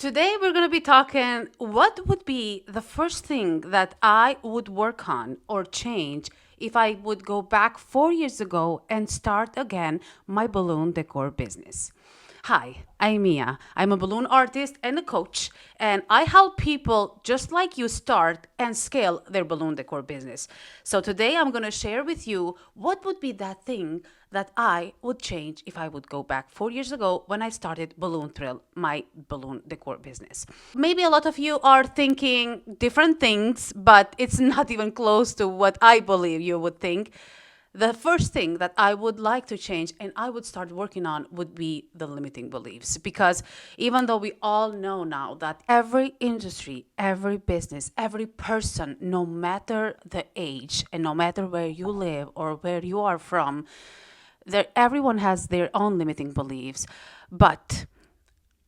Today we're going to be talking what would be the first thing that I would work on or change if I would go back 4 years ago and start again my balloon decor business. Hi, I'm Mia. I'm a balloon artist and a coach, and I help people just like you start and scale their balloon decor business. So today I'm going to share with you what would be that thing that I would change if I would go back 4 years ago when I started Balloon Thrill, my balloon decor business. Maybe a lot of you are thinking different things, but it's not even close to what I believe you would think. The first thing that I would like to change and I would start working on would be the limiting beliefs. Because even though we all know now that every industry, every business, every person, no matter the age and no matter where you live or where you are from, everyone has their own limiting beliefs. But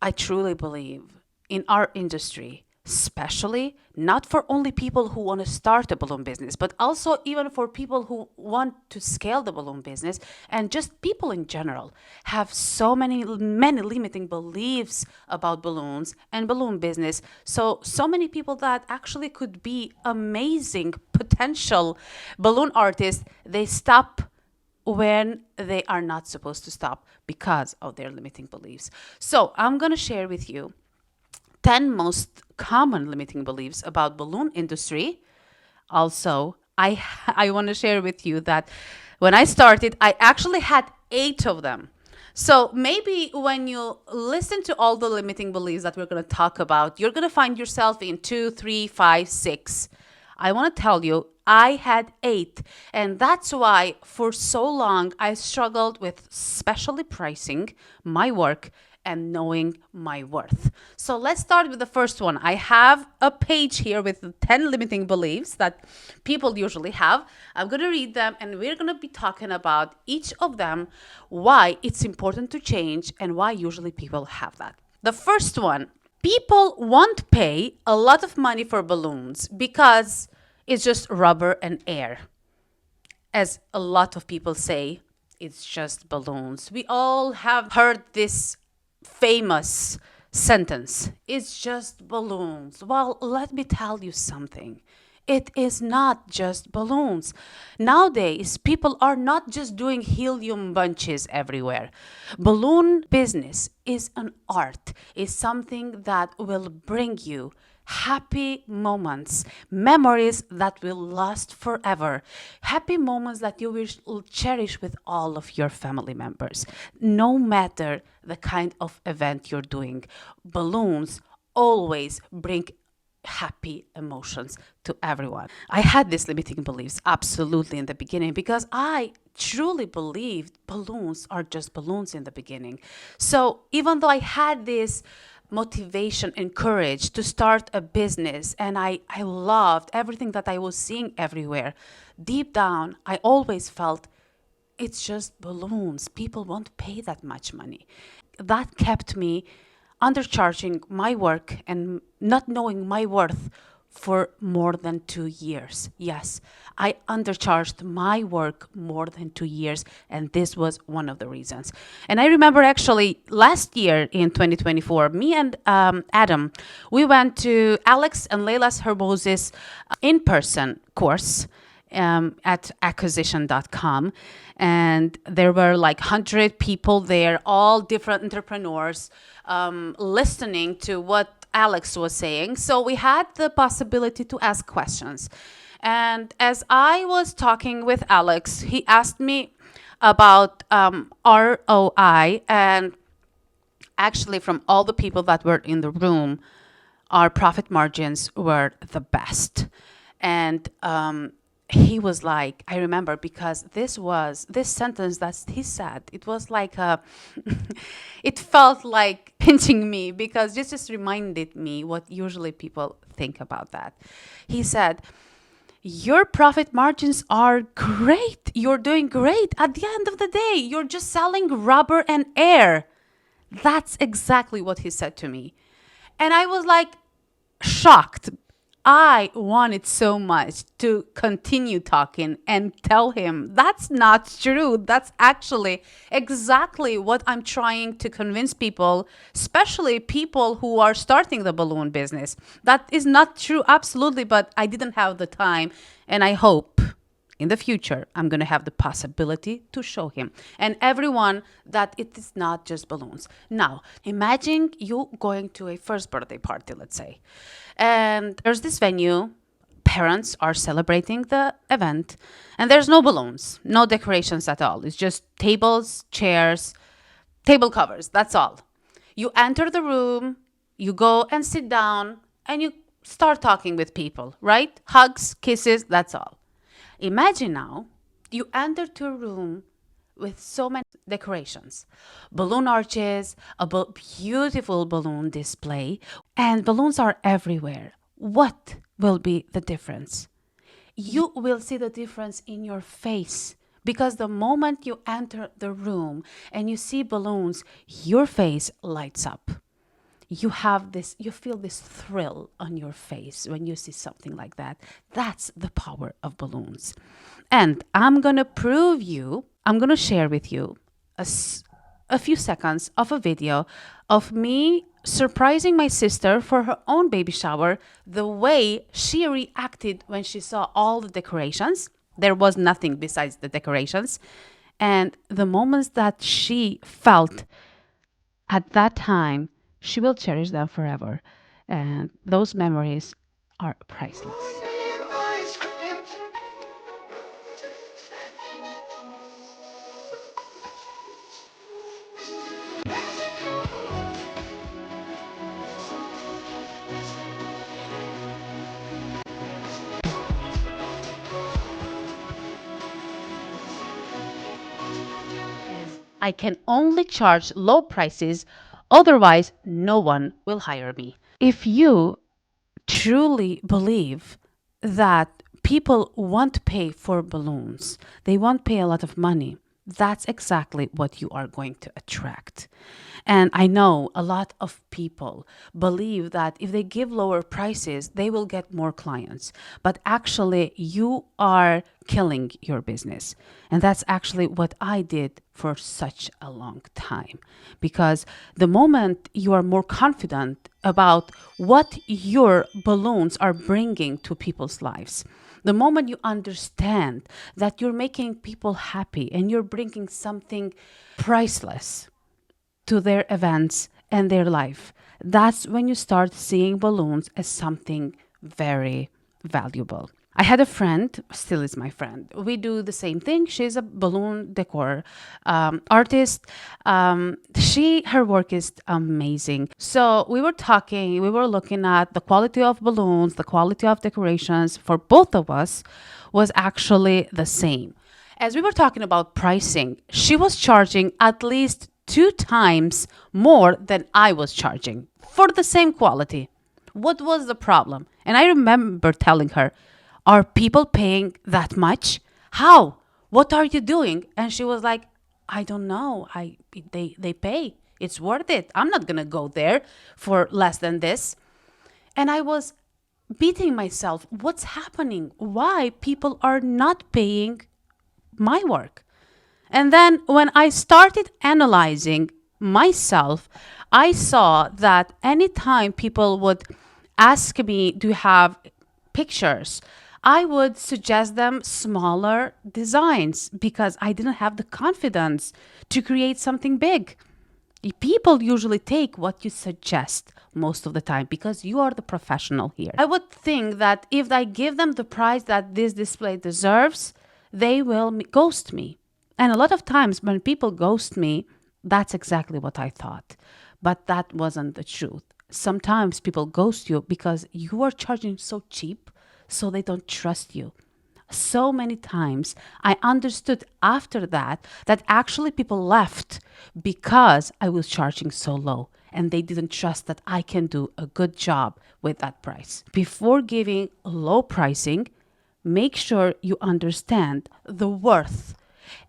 I truly believe in our industry, especially not for only people who want to start a balloon business, but also even for people who want to scale the balloon business, and just people in general have many limiting beliefs about balloons and balloon business. So many people that actually could be amazing potential balloon artists, they stop when they are not supposed to stop because of their limiting beliefs. So I'm going to share with you 10 most common limiting beliefs about balloon industry. Also, I want to share with you that when I started, I actually had 8 of them. So maybe when you listen to all the limiting beliefs that we're going to talk about, you're going to find yourself in 2, 3, 5, 6. I want to tell you, I had 8. And that's why for so long I struggled with especially pricing my work and knowing my worth. So let's start with the first one. I have a page here with 10 limiting beliefs that people usually have. I'm going to read them and we're going to be talking about each of them, why it's important to change and why usually people have that. The first one, people won't pay a lot of money for balloons because it's just rubber and air. As a lot of people say, it's just balloons. We all have heard this famous sentence, it's just balloons. Well, let me tell you something. It is not just balloons. Nowadays, people are not just doing helium bunches everywhere. Balloon business is an art, is something that will bring you happy moments, memories that will last forever, happy moments that you will cherish with all of your family members, no matter the kind of event you're doing. Balloons always bring happy emotions to everyone. I had these limiting beliefs absolutely in the beginning because I truly believed balloons are just balloons in the beginning. So even though I had this motivation and courage to start a business and I loved everything that I was seeing everywhere, deep down I always felt it's just balloons. People won't pay that much money. That kept me undercharging my work and not knowing my worth for more than 2 years. Yes, I undercharged my work more than 2 years, and this was one of the reasons. And I remember actually last year in 2024, me and Adam, we went to Alex and Leila's Hermosis in-person course at acquisition.com, and there were like 100 people there, all different entrepreneurs, listening to what Alex was saying. So we had the possibility to ask questions. And as I was talking with Alex, he asked me about ROI. And actually, from all the people that were in the room, our profit margins were the best. And he was like, I remember, because this sentence that he said, it was like it felt like pinching me, because this just reminded me what usually people think about that. He said, your profit margins are great. You're doing great. At the end of the day, you're just selling rubber and air. That's exactly what he said to me. And I was like shocked. I wanted so much to continue talking and tell him that's not true. That's actually exactly what I'm trying to convince people, especially people who are starting the balloon business. That is not true, absolutely, but I didn't have the time. And I hope in the future, I'm going to have the possibility to show him and everyone that it is not just balloons. Now, imagine you going to a first birthday party, let's say, and there's this venue. Parents are celebrating the event, and there's no balloons, no decorations at all. It's just tables, chairs, table covers. That's all. You enter the room, you go and sit down, and you start talking with people, right? Hugs, kisses, that's all. Imagine now you enter to a room with so many decorations, balloon arches, a beautiful balloon display, and balloons are everywhere. What will be the difference? You will see the difference in your face because the moment you enter the room and you see balloons, your face lights up. You feel this thrill on your face when you see something like that. That's the power of balloons. And I'm going to share with you a few seconds of a video of me surprising my sister for her own baby shower, the way she reacted when she saw all the decorations. There was nothing besides the decorations. And the moments that she felt at that time, she will cherish them forever. And those memories are priceless. I can only charge low prices, otherwise, no one will hire me. If you truly believe that people won't pay for balloons, they won't pay a lot of money, that's exactly what you are going to attract. And I know a lot of people believe that if they give lower prices, they will get more clients. But actually, you are killing your business. And that's actually what I did for such a long time. Because the moment you are more confident about what your balloons are bringing to people's lives, the moment you understand that you're making people happy and you're bringing something priceless to their events and their life, that's when you start seeing balloons as something very valuable. I had a friend, still is my friend. We do the same thing. She's a balloon decor artist. Her work is amazing. So we were talking, we were looking at the quality of balloons, the quality of decorations for both of us was actually the same. As we were talking about pricing, she was charging at least 2 times more than I was charging for the same quality. What was the problem? And I remember telling her, are people paying that much? How? What are you doing? And she was like, I don't know. They pay. It's worth it. I'm not going to go there for less than this. And I was beating myself. What's happening? Why people are not paying my work? And then when I started analyzing myself, I saw that anytime people would ask me, do you have pictures? I would suggest them smaller designs because I didn't have the confidence to create something big. People usually take what you suggest most of the time because you are the professional here. I would think that if I give them the price that this display deserves, they will ghost me. And a lot of times when people ghost me, that's exactly what I thought. But that wasn't the truth. Sometimes people ghost you because you are charging so cheap, so they don't trust you. So many times I understood after that actually people left because I was charging so low and they didn't trust that I can do a good job with that price. Before giving low pricing, make sure you understand the worth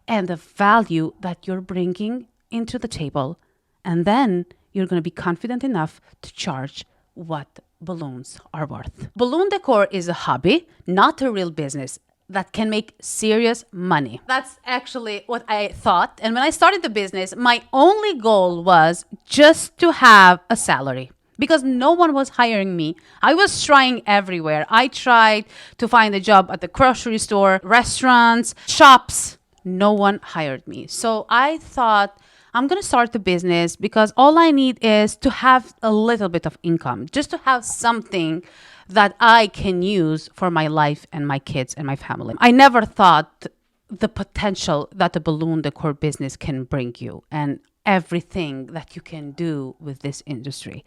and the value that you're bringing into the table. And then you're going to be confident enough to charge what balloons are worth. Balloon decor is a hobby, not a real business that can make serious money. That's actually what I thought. And when I started the business, my only goal was just to have a salary because no one was hiring me. I was trying everywhere. I tried to find a job at the grocery store, restaurants, shops. No one hired me. So I thought, I'm going to start the business because all I need is to have a little bit of income, just to have something that I can use for my life and my kids and my family. I never thought the potential that a balloon decor business can bring you and everything that you can do with this industry.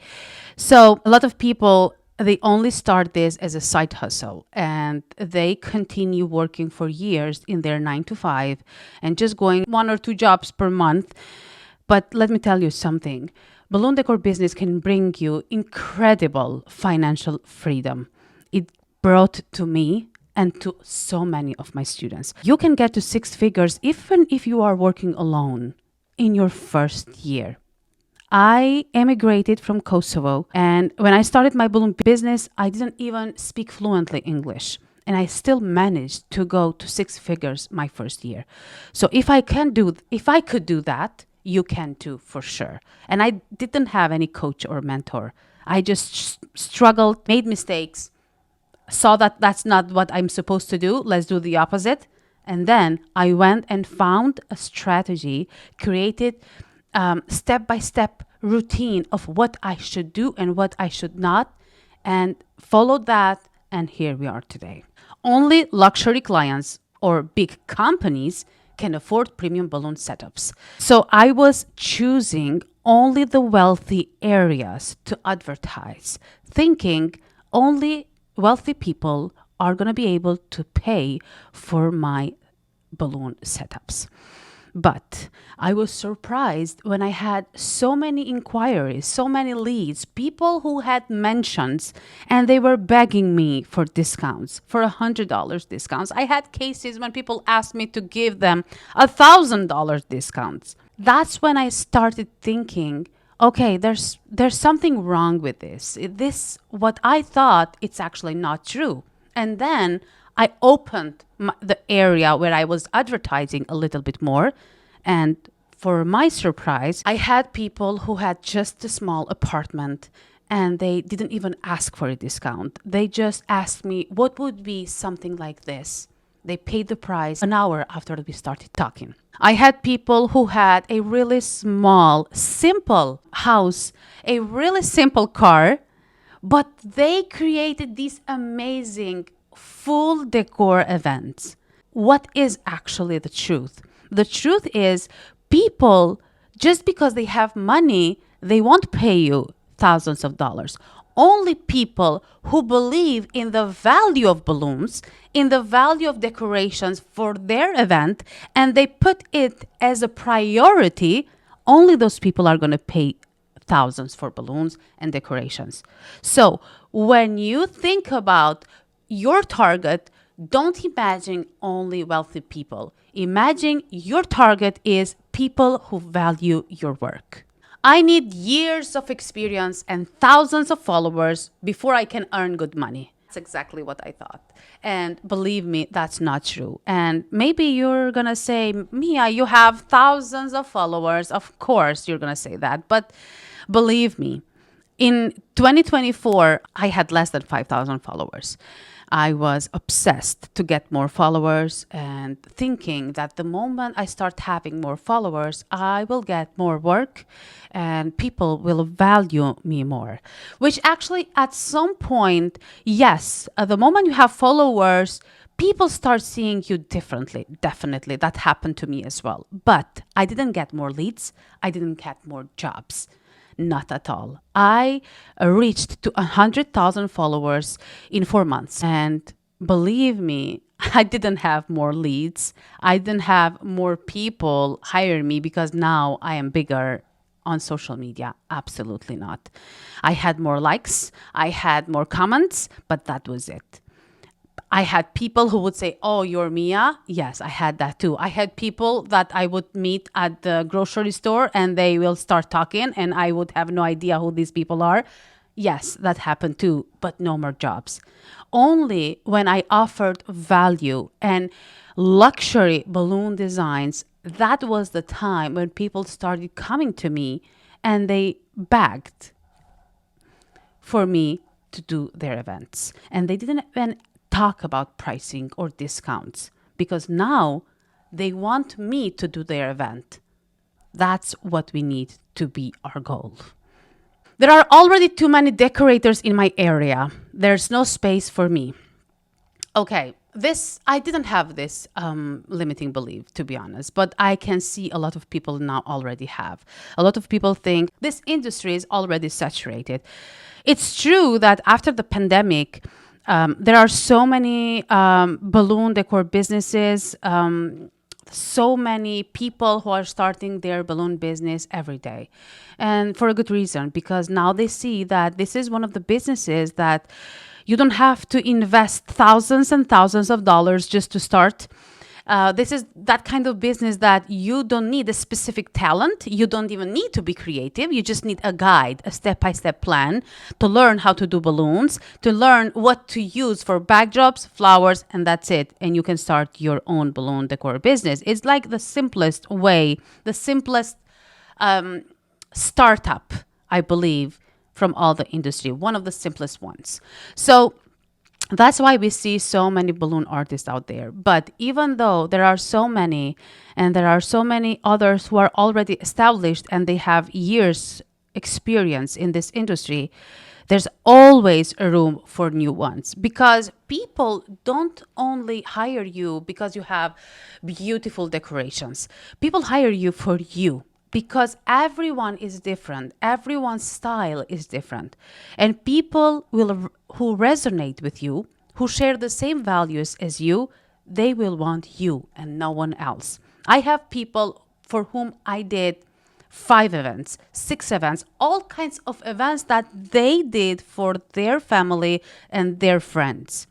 So a lot of people, they only start this as a side hustle and they continue working for years in their 9 to 5 and just going 1 or 2 jobs per month. But let me tell you something. Balloon decor business can bring you incredible financial freedom. It brought to me and to so many of my students. You can get to 6 figures even if you are working alone in your first year. I emigrated from Kosovo, and when I started my balloon business, I didn't even speak fluently English. And I still managed to go to 6 figures my first year. So if I could do that, you can too for sure. And I didn't have any coach or mentor. I just struggled, made mistakes, saw that that's not what I'm supposed to do. Let's do the opposite. And then I went and found a strategy, created step by step routine of what I should do and what I should not, and followed that. And here we are today. Only luxury clients or big companies can afford premium balloon setups. So I was choosing only the wealthy areas to advertise, thinking only wealthy people are going to be able to pay for my balloon setups. But I was surprised when I had so many inquiries, so many leads, people who had mentions, and they were begging me for discounts, for $100 discounts. I had cases when people asked me to give them $1,000 discounts. That's when I started thinking, okay, there's something wrong with this. This, what I thought, it's actually not true. And then I opened the area where I was advertising a little bit more. And for my surprise, I had people who had just a small apartment and they didn't even ask for a discount. They just asked me, what would be something like this? They paid the price an hour after we started talking. I had people who had a really small, simple house, a really simple car, but they created these amazing full decor events. What is actually the truth? The truth is, people, just because they have money, they won't pay you thousands of dollars. Only people who believe in the value of balloons, in the value of decorations for their event, and they put it as a priority, only those people are going to pay thousands for balloons and decorations. So when you think about your target, don't imagine only wealthy people. Imagine your target is people who value your work. I need years of experience and thousands of followers before I can earn good money. That's exactly what I thought. And believe me, that's not true. And maybe you're going to say, Mia, you have thousands of followers. Of course, you're going to say that. But believe me, in 2024, I had less than 5,000 followers. I was obsessed to get more followers and thinking that the moment I start having more followers, I will get more work and people will value me more. Which actually, at some point, yes, at the moment you have followers, people start seeing you differently. Definitely. That happened to me as well. But I didn't get more leads. I didn't get more jobs. Not at all. I reached to 100,000 followers in 4 months. And believe me, I didn't have more leads. I didn't have more people hire me because now I am bigger on social media. Absolutely not. I had more likes. I had more comments, but that was it. I had people who would say, oh, you're Mia. Yes, I had that too. I had people that I would meet at the grocery store and they will start talking and I would have no idea who these people are. Yes, that happened too, but no more jobs. Only when I offered value and luxury balloon designs, that was the time when people started coming to me and they begged for me to do their events. And they didn't even talk about pricing or discounts because now they want me to do their event. That's what we need to be our goal. There are already too many decorators in my area. There's no space for me. Okay, this I didn't have this limiting belief, to be honest, but I can see a lot of people now already have. A lot of people think this industry is already saturated. It's true that after the pandemic, there are so many balloon decor businesses, so many people who are starting their balloon business every day. And for a good reason, because now they see that this is one of the businesses that you don't have to invest thousands and thousands of dollars just to start. This is that kind of business that you don't need a specific talent. You don't even need to be creative. You just need a guide, a step-by-step plan to learn how to do balloons, to learn what to use for backdrops, flowers, and that's it. And you can start your own balloon decor business. It's like the simplest way, the simplest startup, I believe, from all the industry, one of the simplest ones. So that's why we see so many balloon artists out there. But even though there are so many, and there are so many others who are already established and they have years experience in this industry, there's always a room for new ones because people don't only hire you because you have beautiful decorations. People hire you for you because everyone is different, everyone's style is different, and people will who resonate with you, who share the same values as you, they will want you and no one else. I have people for whom I did 5 events, 6 events, all kinds of events that they did for their family and their friends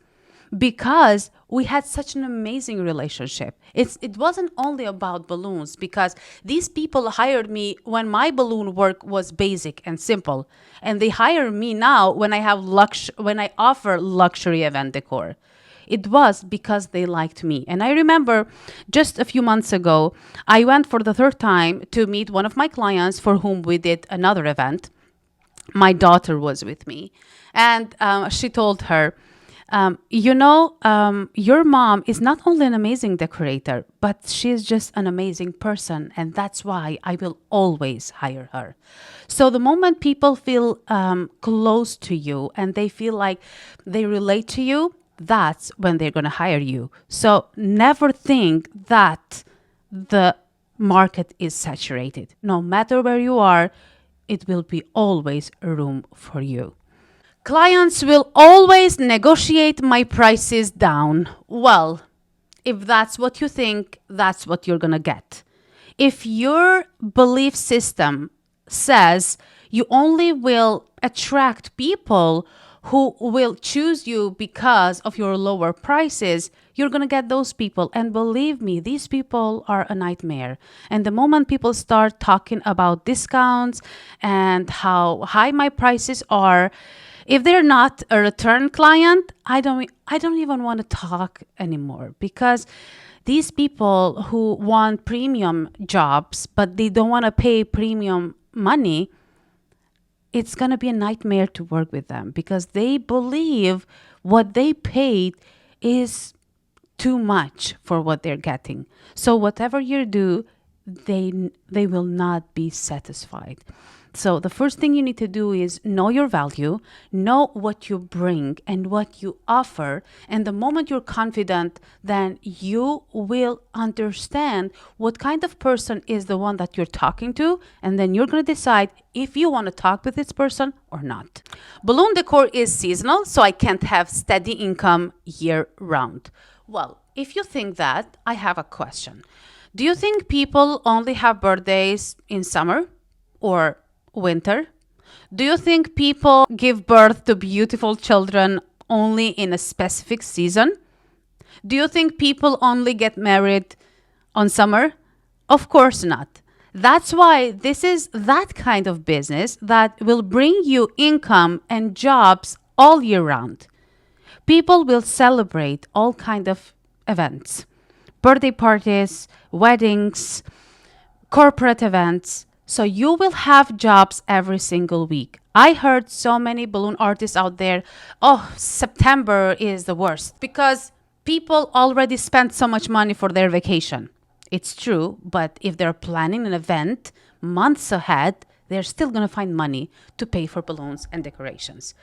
because we had such an amazing relationship. It wasn't only about balloons because these people hired me when my balloon work was basic and simple, and they hire me now when when I offer luxury event decor. It was because they liked me. And I remember just a few months ago, I went for the third time to meet one of my clients for whom we did another event. My daughter was with me, and she told her, your mom is not only an amazing decorator, but she's just an amazing person. And that's why I will always hire her. So the moment people feel close to you and they feel like they relate to you, that's when they're going to hire you. So never think that the market is saturated. No matter where you are, it will be always a room for you. Clients will always negotiate my prices down. Well, if that's what you think, that's what you're going to get. If your belief system says you only will attract people who will choose you because of your lower prices, you're going to get those people. And believe me, these people are a nightmare. And the moment people start talking about discounts and how high my prices are, if they're not a return client, I don't even want to talk anymore because these people who want premium jobs but they don't want to pay premium money, it's going to be a nightmare to work with them because they believe what they paid is too much for what they're getting. So whatever you do, they will not be satisfied. So the first thing you need to do is know your value, know what you bring and what you offer. And the moment you're confident, then you will understand what kind of person is the one that you're talking to. And then you're going to decide if you want to talk with this person or not. Balloon decor is seasonal, so I can't have steady income year round. Well, if you think that, I have a question. Do you think people only have birthdays in summer or winter? Do you think people give birth to beautiful children only in a specific season? Do you think people only get married on summer? Of course not. That's why this is that kind of business that will bring you income and jobs all year round. People will celebrate all kind of events, birthday parties, weddings, corporate events. So you will have jobs every single week. I heard so many balloon artists out there, oh, September is the worst because people already spent so much money for their vacation. It's true, but if they're planning an event months ahead, they're still going to find money to pay for balloons and decorations.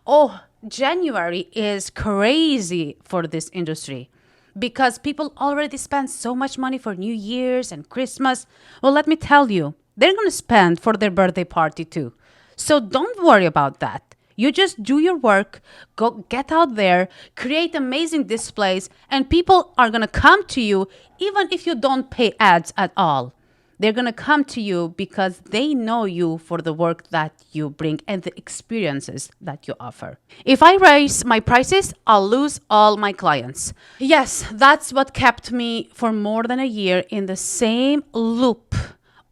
Oh, January is crazy for this industry because people already spend so much money for New Year's and Christmas. Well, let me tell you, they're going to spend for their birthday party too. So don't worry about that. You just do your work, go get out there, create amazing displays, and people are going to come to you even if you don't pay ads at all. They're going to come to you because they know you for the work that you bring and the experiences that you offer. If I raise my prices, I'll lose all my clients. Yes, that's what kept me for more than a year in the same loop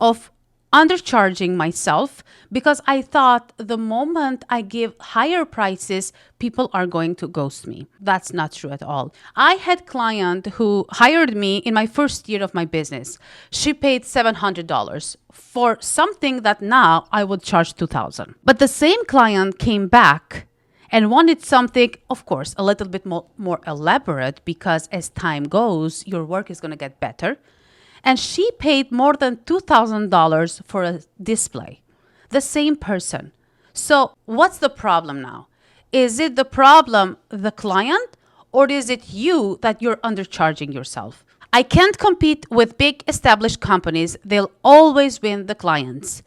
of undercharging myself because I thought the moment I give higher prices, people are going to ghost me. That's not true at all. I had a client who hired me in my first year of my business. She paid $700 for something that now I would charge $2,000. But the same client came back and wanted something, of course, a little bit more elaborate because as time goes, your work is going to get better. And she paid more than $2,000 for a display. The same person. So what's the problem now? Is it the problem the client or is it you that you're undercharging yourself? I can't compete with big established companies. They'll always win the clients.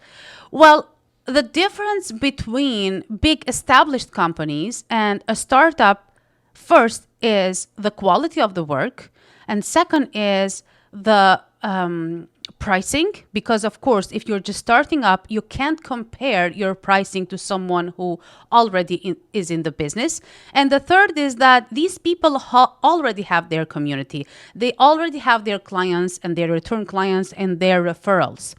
Well, the difference between big established companies and a startup first is the quality of the work, and second is the pricing, because of course if you're just starting up you can't compare your pricing to someone who already is in the business. And the third is that these people already have their community, they already have their clients and their return clients and their referrals.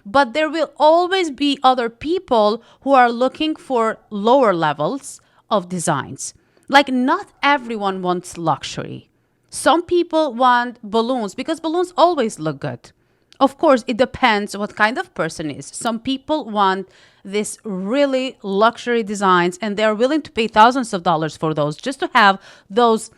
But there will always be other people who are looking for lower levels of designs. Like not everyone wants luxury. Some people want balloons because balloons always look good. Of course, it depends what kind of person is. Some people want this really luxury designs and they're willing to pay thousands of dollars for those just to have those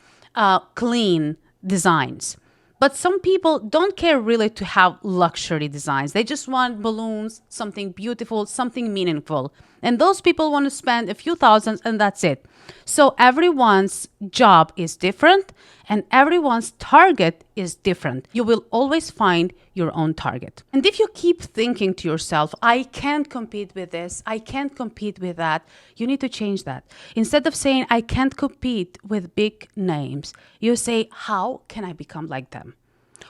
clean designs. But some people don't care really to have luxury designs. They just want balloons, something beautiful, something meaningful. And those people want to spend a few thousands and that's it. So everyone's job is different and everyone's target is different. You will always find your own target. And if you keep thinking to yourself, I can't compete with this, I can't compete with that, you need to change that. Instead of saying, I can't compete with big names, you say, how can I become like them?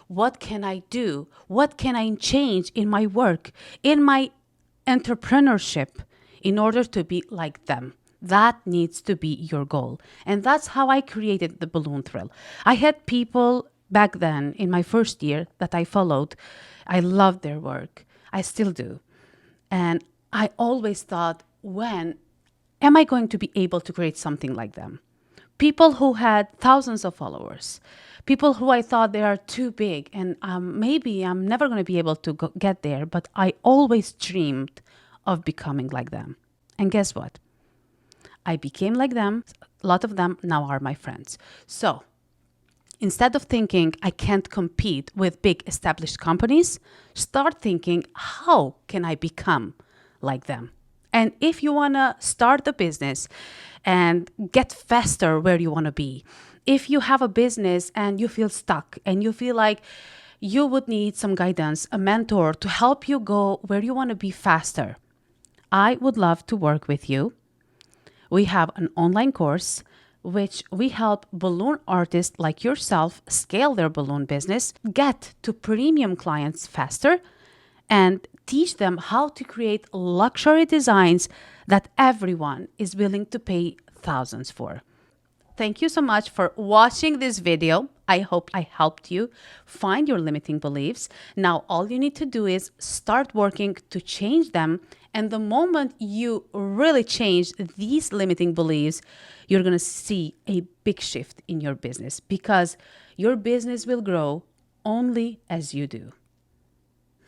What can I do? What can I change in my work, in my entrepreneurship in order to be like them? That needs to be your goal. And that's how I created the Balloon Thrill. I had people back then in my first year that I followed. I loved their work. I still do. And I always thought, when am I going to be able to create something like them? People who had thousands of followers, people who I thought they are too big and maybe I'm never going to be able to get there, but I always dreamed of becoming like them. And guess what? I became like them. A lot of them now are my friends. So instead of thinking I can't compete with big established companies, start thinking, how can I become like them? And if you want to start a business and get faster where you want to be, if you have a business and you feel stuck and you feel like you would need some guidance, a mentor to help you go where you want to be faster, I would love to work with you. We have an online course which we help balloon artists like yourself scale their balloon business, get to premium clients faster, and teach them how to create luxury designs that everyone is willing to pay thousands for. Thank you so much for watching this video. I hope I helped you find your limiting beliefs. Now, all you need to do is start working to change them. And the moment you really change these limiting beliefs, you're going to see a big shift in your business because your business will grow only as you do.